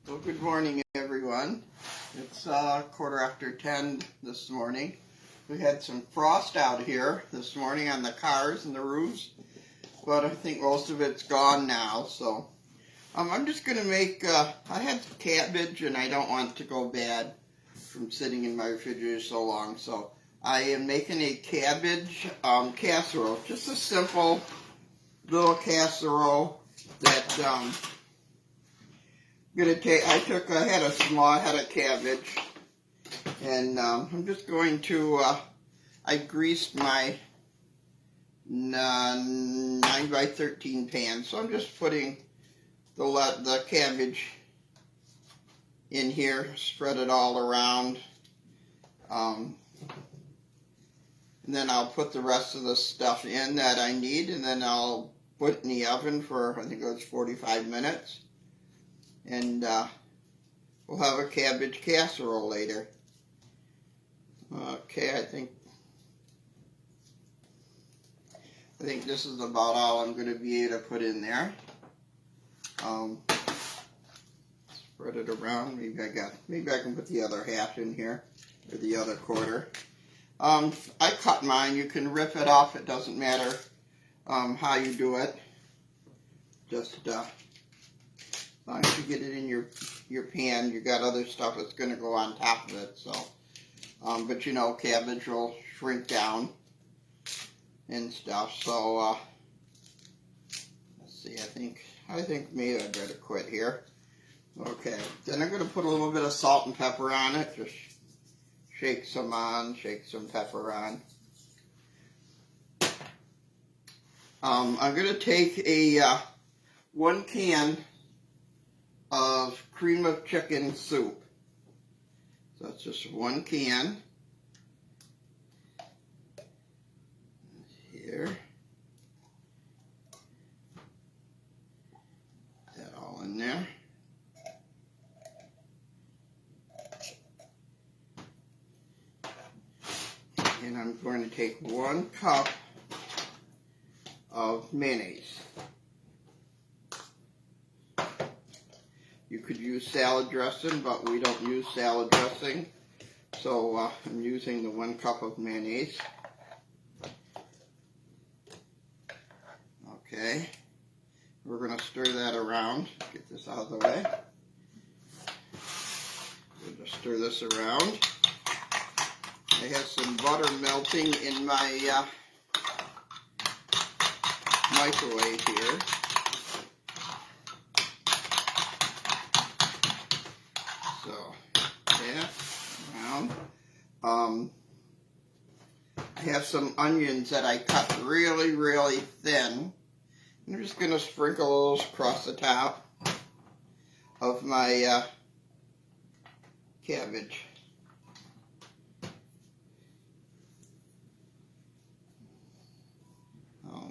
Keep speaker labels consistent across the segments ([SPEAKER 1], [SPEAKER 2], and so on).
[SPEAKER 1] Well, good morning, everyone. It's 10:15 this morning. We had some frost out here this morning on the cars and the roofs, but I think most of it's gone now. So I'm just going to make, I had cabbage and I don't want it to go bad from sitting in my refrigerator so long. So I am making a cabbage casserole, just a simple little casserole that I had a small head of cabbage, and I'm just going to, I greased my 9x13 pan, so I'm just putting the cabbage in here, spread it all around, and then I'll put the rest of the stuff in that I need, and then I'll put it in the oven for, I think it was 45 minutes. And we'll have a cabbage casserole later. Okay, I think this is about all I'm going to be able to put in there. Spread it around. Maybe I can put the other half in here, or the other quarter. I cut mine. You can rip it off. It doesn't matter how you do it. Just as long as you get it in your pan, you got other stuff that's going to go on top of it. So, but you know, cabbage will shrink down and stuff. So, let's see. I think maybe I better quit here. Okay. Then I'm going to put a little bit of salt and pepper on it. Just shake some pepper on. I'm going to take a 1 can of cream of chicken soup. So that's just 1 can. Here. Put that all in there. And I'm going to take 1 cup of mayonnaise. You could use salad dressing, but we don't use salad dressing. So I'm using the 1 cup of mayonnaise. Okay. We're going to stir that around. Get this out of the way. We'll just stir this around. I have some butter melting in my microwave here. I have some onions that I cut really, really thin. I'm just going to sprinkle those across the top of my cabbage.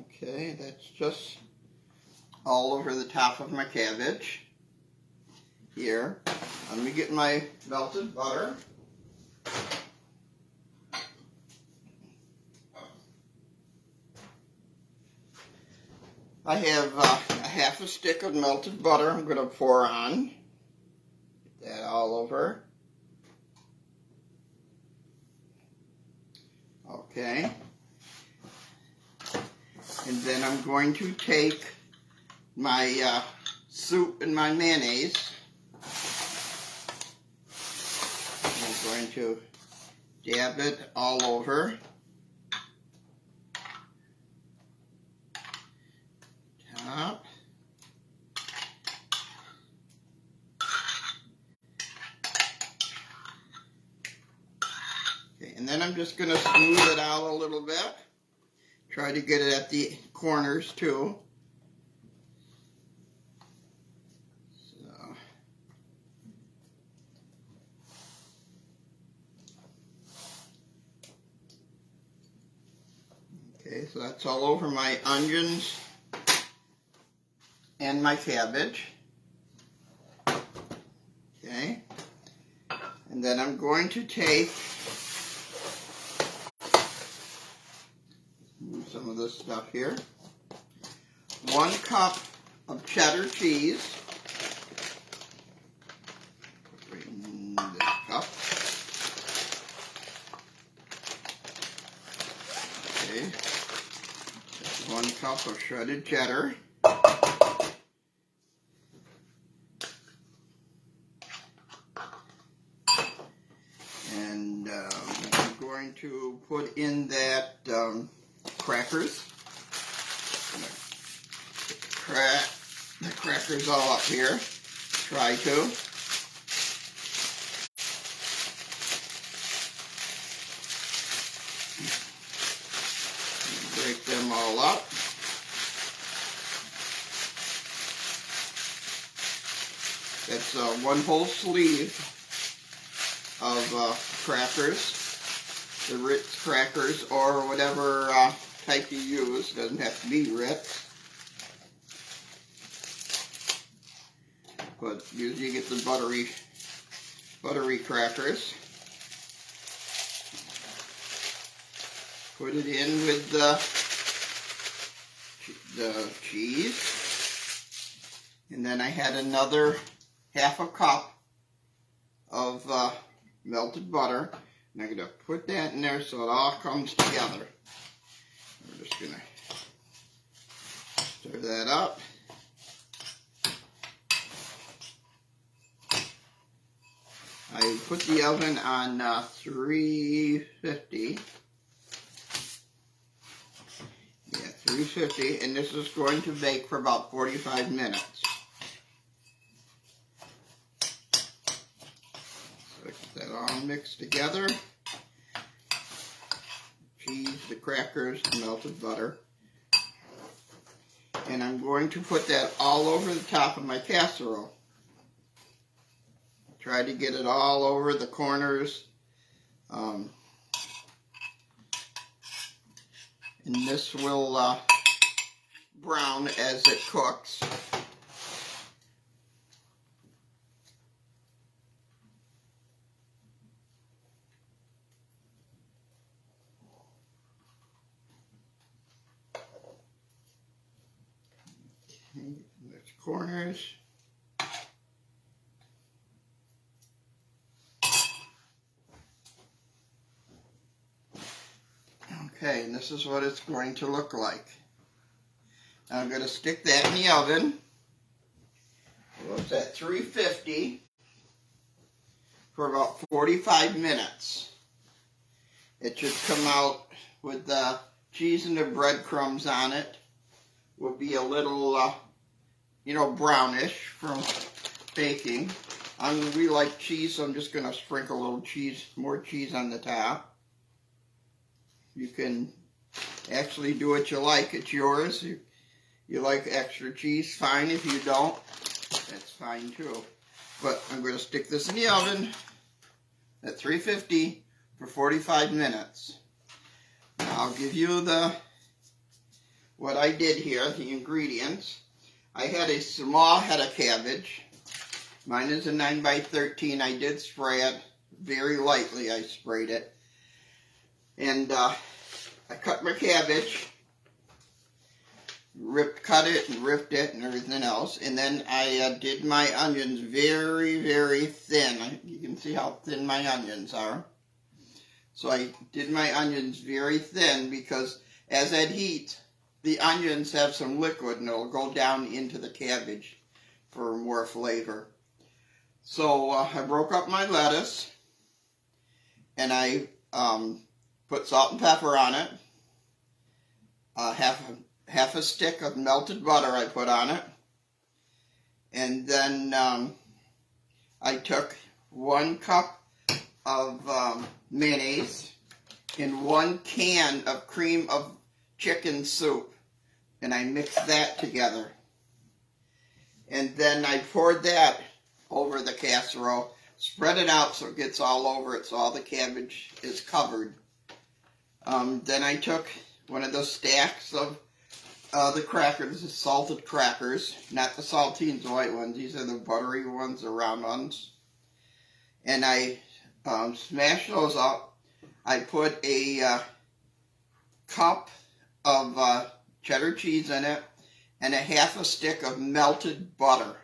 [SPEAKER 1] Okay, that's just all over the top of my cabbage. Here, let me get my melted butter. I have a half a stick of melted butter I'm going to pour on. Get that all over. Okay. And then I'm going to take my soup and my mayonnaise. I'm going to dab it all over. Top. Okay, and then I'm just going to smooth it out a little bit. Try to get it at the corners too. Okay, so that's all over my onions and my cabbage. Okay, and then I'm going to take some of this stuff here. 1 cup of cheddar cheese. Okay, that's 1 cup of shredded cheddar. And I'm going to put in that crackers. Crack the crackers all up here. Try to. Break them all up. That's 1 whole sleeve of crackers, the Ritz crackers or whatever type you use. It doesn't have to be Ritz, but usually you get the buttery crackers. Put it in with the cheese, and then I had another 1/2 cup of melted butter, and I'm going to put that in there so it all comes together. We're just going to stir that up. I put the oven on 350. Yeah, 350, and this is going to bake for about 45 minutes. That all mixed together. Cheese, the crackers, the melted butter. And I'm going to put that all over the top of my casserole. Try to get it all over the corners. And this will brown as it cooks. There's corners. Okay, and this is what it's going to look like. Now I'm going to stick that in the oven. Well, it's at 350 for about 45 minutes. It should come out with the cheese and the breadcrumbs on it. Will be a little, brownish from baking. We like cheese, so I'm just going to sprinkle a little more cheese on the top. You can actually do what you like. It's yours. You like extra cheese, fine. If you don't, that's fine too. But I'm going to stick this in the oven at 350 for 45 minutes. Now I'll give you what I did here, the ingredients. I had a small head of cabbage. Mine is a 9x13. I did spray it very lightly. I sprayed it. And I cut my cabbage, cut it and ripped it and everything else. And then I did my onions very, very thin. You can see how thin my onions are. So I did my onions very thin because as that heats, the onions have some liquid and it'll go down into the cabbage for more flavor. So I broke up my lettuce and I put salt and pepper on it. Half a stick of melted butter I put on it. And then I took 1 cup of mayonnaise and 1 can of cream of chicken soup. And I mixed that together. And then I poured that over the casserole. Spread it out so it gets all over it, so all the cabbage is covered. Then I took one of those stacks of the crackers, the salted crackers, not the saltines, the white ones. These are the buttery ones, the round ones. And I smashed those up. I put a cup of cheddar cheese in it and half a stick of melted butter.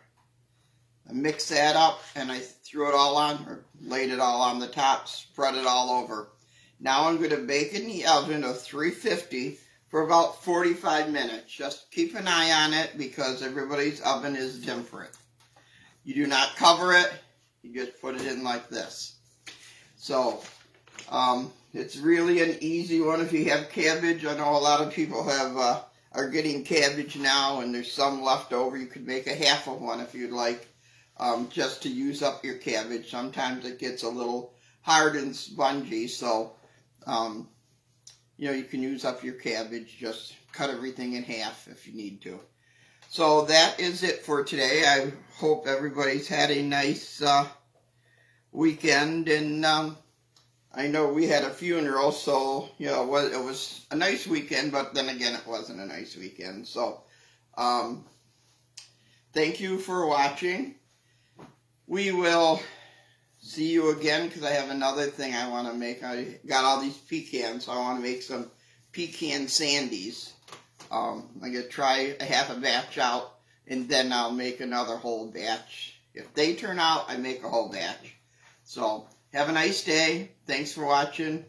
[SPEAKER 1] I mixed that up and I threw it all on, or laid it all on the top, spread it all over. Now I'm going to bake in the oven of 350 for about 45 minutes. Just keep an eye on it because everybody's oven is different. You do not cover it. You just put it in like this. So, it's really an easy one if you have cabbage. I know a lot of people are getting cabbage now, and there's some left over. You could make a half of one if you'd like, just to use up your cabbage. Sometimes it gets a little hard and spongy, so you can use up your cabbage. Just cut everything in half if you need to. So that is it for today. I hope everybody's had a nice weekend, and I know we had a funeral, so it was a nice weekend, but then again it wasn't a nice weekend. So thank you for watching. We will see you again because I have another thing I want to make. I got all these pecans, so I want to make some pecan sandies. I'm going to try a half a batch out, and then I'll make another whole batch. If they turn out, I make a whole batch. So have a nice day. Thanks for watching.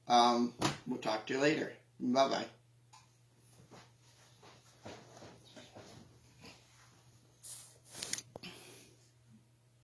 [SPEAKER 1] We'll talk to you later. Bye-bye.